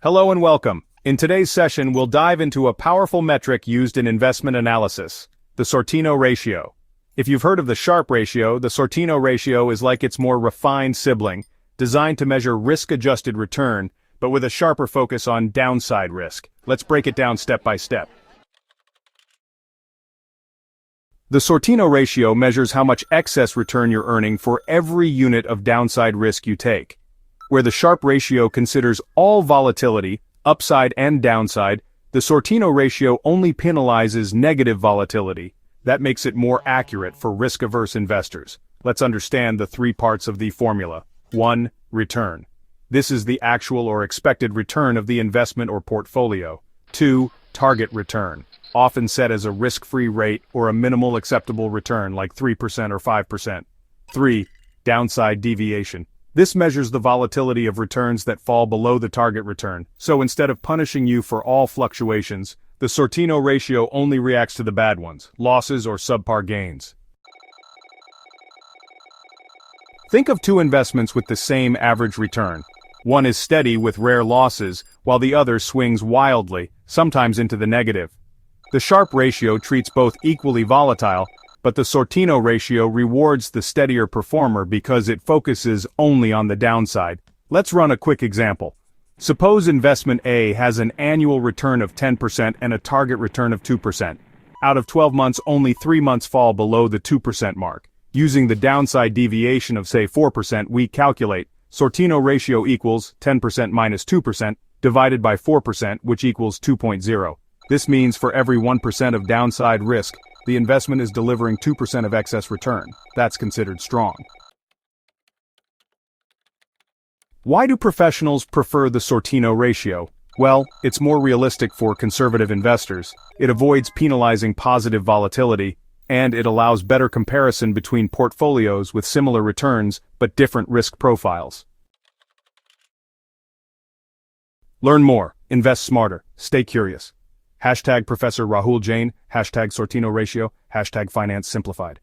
Hello and welcome. In today's session, we'll dive into a powerful metric used in investment analysis, the Sortino Ratio. If you've heard of the Sharpe Ratio, the Sortino Ratio is like its more refined sibling, designed to measure risk-adjusted return, but with a sharper focus on downside risk. Let's break it down step by step. The Sortino Ratio measures how much excess return you're earning for every unit of downside risk you take. Where the Sharpe Ratio considers all volatility, upside and downside, the Sortino Ratio only penalizes negative volatility. That makes it more accurate for risk-averse investors. Let's understand the three parts of the formula. 1. Return. This is the actual or expected return of the investment or portfolio. 2. Target return, often set as a risk-free rate or a minimal acceptable return like 3% or 5%. 3. Downside deviation. This measures the volatility of returns that fall below the target return. So instead of punishing you for all fluctuations, the Sortino Ratio only reacts to the bad ones, losses or subpar gains. Think of two investments with the same average return. One is steady with rare losses, while the other swings wildly, sometimes into the negative. The Sharpe Ratio treats both equally volatile, but the Sortino Ratio rewards the steadier performer because it focuses only on the downside. Let's run a quick example. Suppose investment A has an annual return of 10% and a target return of 2%. Out of 12 months, only 3 months fall below the 2% mark. Using the downside deviation of say 4%, we calculate Sortino Ratio equals 10% minus 2% divided by 4%, which equals 2.0. This means for every 1% of downside risk, the investment is delivering 2% of excess return. That's considered strong. Why do professionals prefer the Sortino Ratio? Well, it's more realistic for conservative investors. It avoids penalizing positive volatility, and it allows better comparison between portfolios with similar returns but different risk profiles. Learn more, invest smarter, stay curious. Hashtag Professor Rahul Jain, hashtag Sortino Ratio, hashtag Finance Simplified.